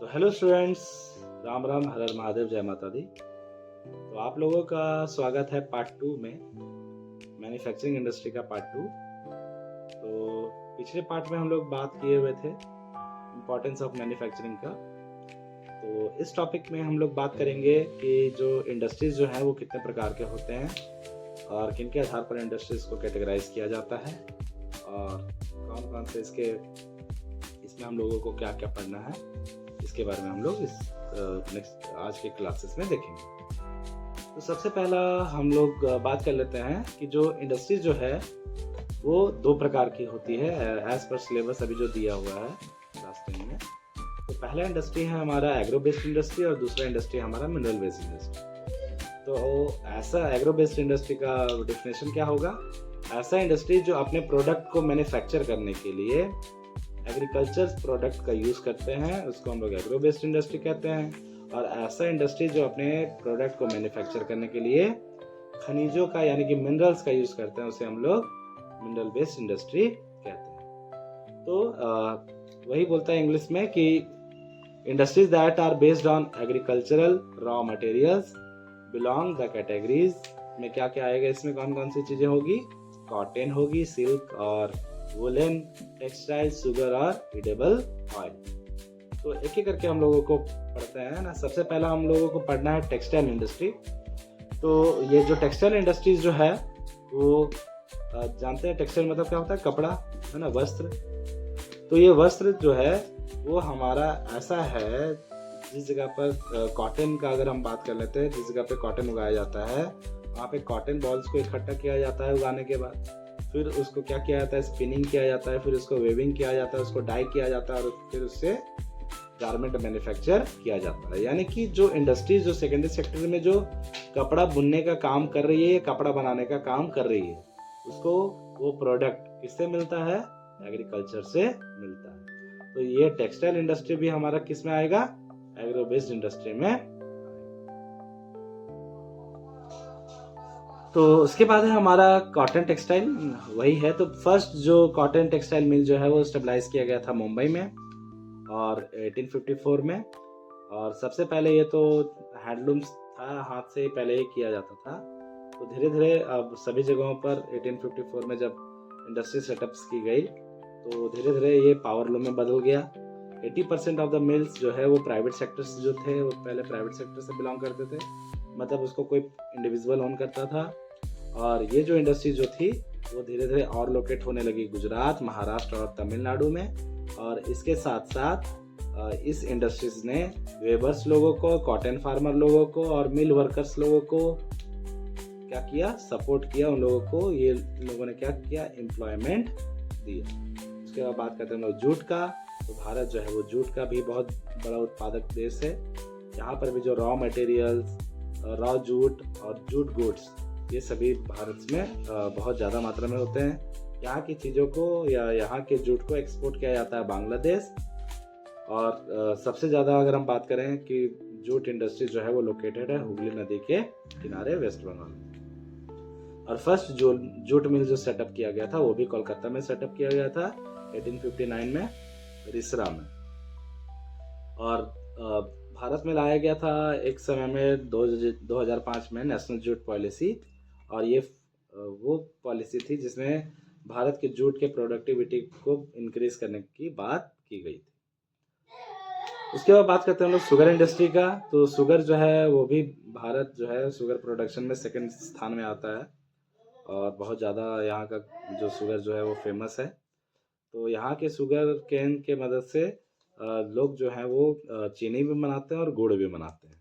तो hello students, Ram Ram, हर हर महादेव, जय माता दी। तो आप लोगों का स्वागत है पार्ट टू में, मैन्युफैक्चरिंग इंडस्ट्री का पार्ट टू। तो पिछले पार्ट में हम लोग बात किए हुए थे इम्पोर्टेंस ऑफ मैन्युफैक्चरिंग का। तो इस टॉपिक में हम लोग बात करेंगे कि जो इंडस्ट्रीज जो हैं वो कितने प्रकार के होते हैं और किन के आधार पर इंडस्ट्रीज को कैटेगराइज किया जाता है और कौन कौन से इसमें हम लोगों को क्या क्या पढ़ना है, इसके बारे में हम लोग इस नेक्स्ट आज के क्लासेस में देखेंगे। तो सबसे पहला हम लोग बात कर लेते हैं कि जो इंडस्ट्रीज जो है वो दो प्रकार की होती है एज पर सिलेबस अभी जो दिया हुआ है क्लास 10 में। तो पहला इंडस्ट्री है हमारा एग्रो बेस्ड इंडस्ट्री और दूसरा इंडस्ट्री हमारा मिनरल बेस्ड इंडस्ट्री। तो ऐसा एग्रो बेस्ड इंडस्ट्री का डेफिनेशन क्या होगा? ऐसा इंडस्ट्री जो अपने प्रोडक्ट को मैन्युफैक्चर करने के लिए एग्रीकल्चर प्रोडक्ट का यूज़ करते हैं उसको हम लोग एग्रो बेस्ड इंडस्ट्री कहते हैं। और ऐसा इंडस्ट्री जो अपने प्रोडक्ट को मैन्युफैक्चर करने के लिए खनिजों का यानी कि मिनरल्स का यूज़ करते हैं उसे हम लोग मिनरल बेस्ड इंडस्ट्री कहते हैं। तो वही बोलता है इंग्लिश में कि industries that are based on agricultural raw materials belong the categories में क्या क्या आएगा, इसमें कौन कौन सी चीज़ें होगी? कॉटन होगी, सिल्क और वुलन, टेक्सटाइल, शुगर और एडिबल ऑयल। तो एक एक करके हम लोगों को पढ़ते हैं ना। सबसे पहला हम लोगों को पढ़ना है टेक्सटाइल इंडस्ट्री। तो ये जो टेक्सटाइल इंडस्ट्रीज जो है वो जानते हैं टेक्सटाइल मतलब क्या होता है? कपड़ा, है ना, वस्त्र। तो ये वस्त्र जो है वो हमारा ऐसा है जिस जगह पर कॉटन का अगर हम बात कर लेते हैं, जिस जगह पे कॉटन उगाया जाता है वहाँ पे कॉटन बॉल्स को इकट्ठा किया जाता है उगाने के बाद, फिर उसको क्या किया जाता है? स्पिनिंग किया जाता है, फिर उसको वेविंग किया जाता है, उसको डाई किया जाता है और फिर उससे गारमेंट मैन्युफैक्चर किया जाता है। यानी कि जो इंडस्ट्रीज जो सेकेंडरी सेक्टर में जो कपड़ा बुनने का काम कर रही है, कपड़ा बनाने का काम कर रही है, उसको वो प्रोडक्ट किससे मिलता है? एग्रीकल्चर से मिलता है। तो ये टेक्सटाइल इंडस्ट्री भी हमारा किस में आएगा? एग्रो बेस्ड इंडस्ट्री में। तो उसके बाद है हमारा कॉटन टेक्सटाइल, वही है। तो फर्स्ट जो कॉटन टेक्सटाइल मिल जो है वो स्टेबलाइज किया गया था मुंबई में और 1854 में। और सबसे पहले ये तो हैंडलूम्स था, हाथ से पहले ही किया जाता था। तो धीरे धीरे अब सभी जगहों पर 1854 में जब इंडस्ट्री सेटअप्स की गई तो धीरे धीरे ये पावर लूम में बदल गया। 80% ऑफ द मिल्स जो है वो प्राइवेट सेक्टर से जो थे वो पहले प्राइवेट सेक्टर से बिलोंग करते थे, मतलब उसको कोई इंडिविजुअल ओन करता था। और ये जो इंडस्ट्री जो थी वो धीरे धीरे और लोकेट होने लगी गुजरात, महाराष्ट्र और तमिलनाडु में। और इसके साथ साथ इस इंडस्ट्रीज ने वेबर्स लोगों को, कॉटन फार्मर लोगों को और मिल वर्कर्स लोगों को क्या किया? सपोर्ट किया। उन लोगों को ये लोगों ने क्या किया? एम्प्लॉयमेंट दिया। उसके बाद बात करते हैं हम लोग जूट का। तो भारत जो है वो जूट का भी बहुत बड़ा उत्पादक देश है। यहाँ पर भी जो रॉ मटेरियल्स, रॉ जूट और जूट गुड्स, ये सभी भारत में बहुत ज़्यादा मात्रा में होते हैं। यहाँ की चीज़ों को या यहाँ के जूट को एक्सपोर्ट किया जाता है बांग्लादेश। और सबसे ज़्यादा अगर हम बात करें कि जूट इंडस्ट्री जो है वो लोकेटेड है हुगली नदी के किनारे वेस्ट बंगाल में। और फर्स्ट जो जूट मिल जो सेटअप किया गया था वो भी कोलकाता में सेटअप किया गया था 1859 में, रिसरा में। और भारत में लाया गया था एक समय में 2005 में नेशनल जूट पॉलिसी। और ये वो पॉलिसी थी जिसमें भारत के जूट के प्रोडक्टिविटी को इंक्रीज करने की बात की गई थी। उसके बाद बात करते हैं हम लोग शुगर इंडस्ट्री का। तो शुगर जो है वो भी भारत जो है शुगर प्रोडक्शन में सेकंड स्थान में आता है और बहुत ज़्यादा यहाँ का जो शुगर जो है वो फेमस है। तो यहाँ के शुगर केन के मदद से लोग जो हैं वो चीनी भी बनाते हैं और गुड़ भी बनाते हैं।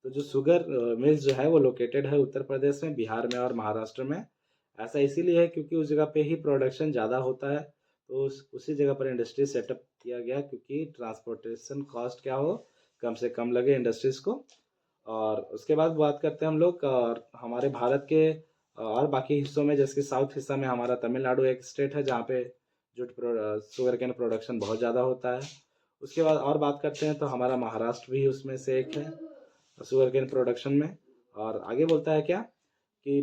तो जो शुगर मिल्स जो है वो लोकेटेड है उत्तर प्रदेश में, बिहार में और महाराष्ट्र में। ऐसा इसीलिए है क्योंकि उस जगह पे ही प्रोडक्शन ज़्यादा होता है, तो उसी जगह पर इंडस्ट्री सेटअप किया गया क्योंकि ट्रांसपोर्टेशन कॉस्ट क्या हो, कम से कम लगे इंडस्ट्रीज़ को। और उसके बाद बात करते हैं हम लोग और हमारे भारत के और बाकी हिस्सों में, जैसे कि साउथ हिस्सा में हमारा तमिलनाडु एक स्टेट है जहाँ पे शुगर केन प्रोडक्शन बहुत ज़्यादा होता है। उसके बाद और बात करते हैं तो हमारा महाराष्ट्र भी उसमें से एक है शुगर केन प्रोडक्शन में। और आगे बोलता है क्या कि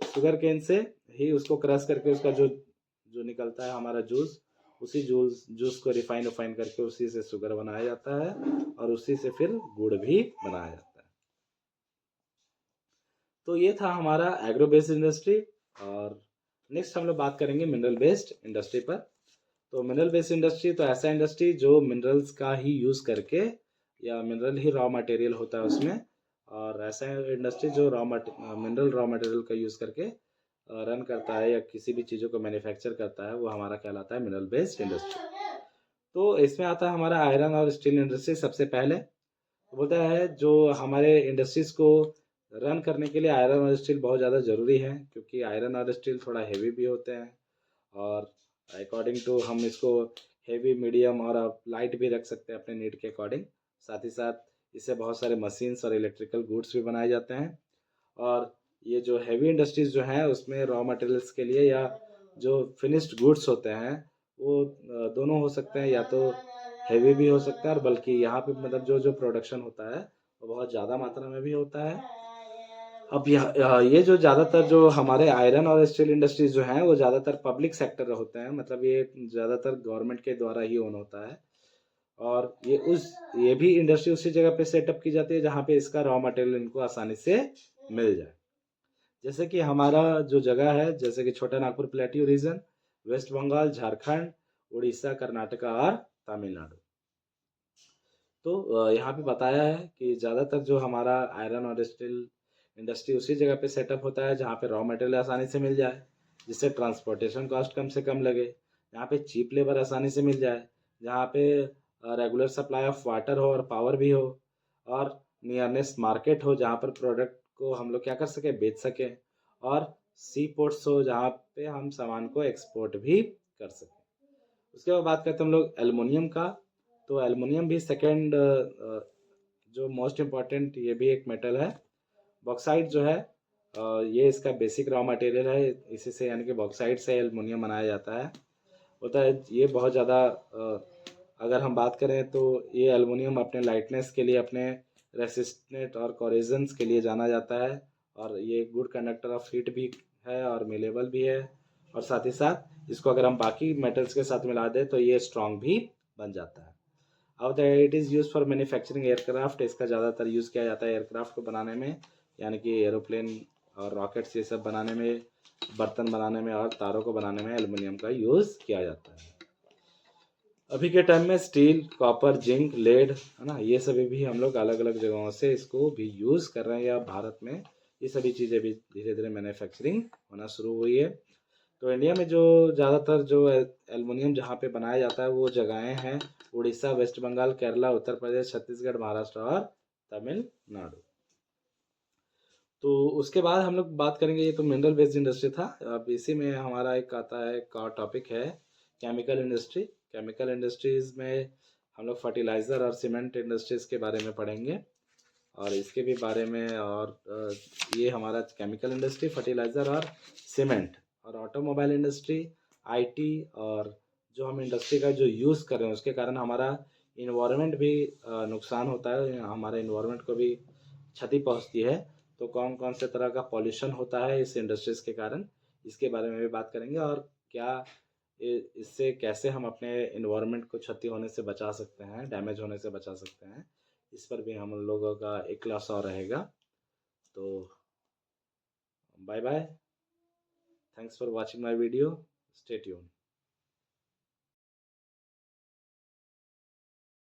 शुगर केन से ही उसको क्रश करके उसका जो जो निकलता है हमारा जूस, उसी जूस जूस को रिफाइन करके उसी से शुगर बनाया जाता है और उसी से फिर गुड़ भी बनाया जाता है। तो ये था हमारा एग्रो बेस्ड इंडस्ट्री। और नेक्स्ट हम लोग बात करेंगे मिनरल बेस्ड इंडस्ट्री पर। तो मिनरल बेस्ड इंडस्ट्री तो ऐसा इंडस्ट्री जो मिनरल्स का ही यूज़ करके या मिनरल ही रॉ मटेरियल होता है उसमें, और ऐसा इंडस्ट्री जो मिनरल रॉ मटेरियल का यूज़ करके रन करता है या किसी भी चीज़ों को मैन्युफैक्चर करता है, वो हमारा कहलाता है मिनरल बेस्ड इंडस्ट्री। तो इसमें आता है हमारा आयरन और स्टील इंडस्ट्री सबसे पहले। तो बोलता है जो हमारे इंडस्ट्रीज़ को रन करने के लिए आयरन और स्टील बहुत ज़्यादा ज़रूरी है, क्योंकि आयरन और स्टील थोड़ा हेवी भी होते हैं और अकॉर्डिंग टू हम इसको हेवी, मीडियम और लाइट भी रख सकते हैं अपने नीड के अकॉर्डिंग। साथ ही साथ इससे बहुत सारे मशीन्स और इलेक्ट्रिकल गुड्स भी बनाए जाते हैं। और ये जो हेवी इंडस्ट्रीज़ जो हैं उसमें रॉ मटेरियल्स के लिए या जो फिनिश्ड गुड्स होते हैं वो दोनों हो सकते हैं, या तो हेवी भी हो सकता है और बल्कि यहाँ पे मतलब जो जो प्रोडक्शन होता है वो बहुत ज़्यादा मात्रा में भी होता है। अब ये जो ज़्यादातर जो हमारे आयरन और स्टील इंडस्ट्रीज जो हैं वो ज़्यादातर पब्लिक सेक्टर होते हैं, मतलब ये ज़्यादातर गवर्नमेंट के द्वारा ही ओन होता है। और ये भी इंडस्ट्री उसी जगह पे सेटअप की जाती है जहाँ पे इसका रॉ मटेरियल इनको आसानी से मिल जाए। जैसे कि हमारा जो जगह है, जैसे कि Chota Nagpur plateau region, West Bengal, Jharkhand, Orissa, Karnataka और तमिलनाडु। तो यहाँ पे बताया है कि ज़्यादातर जो हमारा आयरन और स्टील इंडस्ट्री उसी जगह पे सेटअप होता है जहाँ पे रॉ मटेरियल आसानी से मिल जाए, जिससे ट्रांसपोर्टेशन कॉस्ट कम से कम लगे, यहाँ पे चीप लेबर आसानी से मिल जाए, जहाँ पे रेगुलर सप्लाई ऑफ वाटर हो और पावर भी हो, और नियरनेस मार्केट हो जहाँ पर प्रोडक्ट को हम लोग क्या कर सकें, बेच सकें, और सी पोर्ट्स हो जहाँ पे हम सामान को एक्सपोर्ट भी कर सकें। उसके बाद बात करते हैं हम लोग एल्युमिनियम का। तो एल्युमिनियम भी सेकेंड जो मोस्ट इम्पॉर्टेंट, ये भी एक मेटल है। बॉक्साइट जो है ये इसका बेसिक रॉ मटेरियल है, इसी से यानी कि बॉक्साइट से एल्युमिनियम बनाया जाता है। होता है ये बहुत ज़्यादा अगर हम बात करें तो ये एल्युमिनियम अपने लाइटनेस के लिए, अपने रेसिस्टेंट और कोरेजन्स के लिए जाना जाता है, और ये गुड कंडक्टर ऑफ हीट भी है और मिलेबल भी है। और साथ ही साथ इसको अगर हम बाकी मेटल्स के साथ मिला दें तो ये स्ट्रॉन्ग भी बन जाता है। अब it is use for manufacturing aircraft. इसका ज़्यादातर यूज़ किया जाता है एयरक्राफ्ट को बनाने में, यानी कि एरोप्लेन और रॉकेट्स ये सब बनाने में, बर्तन बनाने में और तारों को बनाने में एल्युमिनियम का यूज़ किया जाता है। अभी के टाइम में स्टील, कॉपर, जिंक, लेड, है ना, ये सभी भी हम लोग अलग अलग जगहों से इसको भी यूज़ कर रहे हैं, या भारत में ये सभी चीज़ें भी धीरे धीरे मैन्युफैक्चरिंग होना शुरू हुई है। तो इंडिया में जो ज़्यादातर जो एल्युमिनियम जहाँ पे बनाया जाता है वो जगहें हैं उड़ीसा, वेस्ट बंगाल, केरला, उत्तर प्रदेश, छत्तीसगढ़, महाराष्ट्र और तमिलनाडु। तो उसके बाद हम लोग बात करेंगे, ये तो मिनरल बेस्ड इंडस्ट्री था। अब इसी में हमारा एक आता है का टॉपिक है केमिकल इंडस्ट्री। केमिकल इंडस्ट्रीज़ में हम लोग फर्टिलाइज़र और सीमेंट इंडस्ट्रीज़ के बारे में पढ़ेंगे, और इसके भी बारे में, और ये हमारा केमिकल इंडस्ट्री, फर्टिलाइज़र और सीमेंट, और ऑटोमोबाइल इंडस्ट्री, आईटी, और जो हम इंडस्ट्री का जो यूज़ कर रहे हैं उसके कारण हमारा इन्वायरमेंट भी नुकसान होता है, हमारे इन्वायरमेंट को भी क्षति पहुंचती है। तो कौन कौन से तरह का पॉल्यूशन होता है इस इंडस्ट्रीज़ के कारण, इसके बारे में भी बात करेंगे, और क्या इससे कैसे हम अपने इन्वायरमेंट को क्षति होने से बचा सकते हैं, डैमेज होने से बचा सकते हैं, इस पर भी हम लोगों का एक क्लास और रहेगा। तो bye bye, thanks for watching my video, stay tune.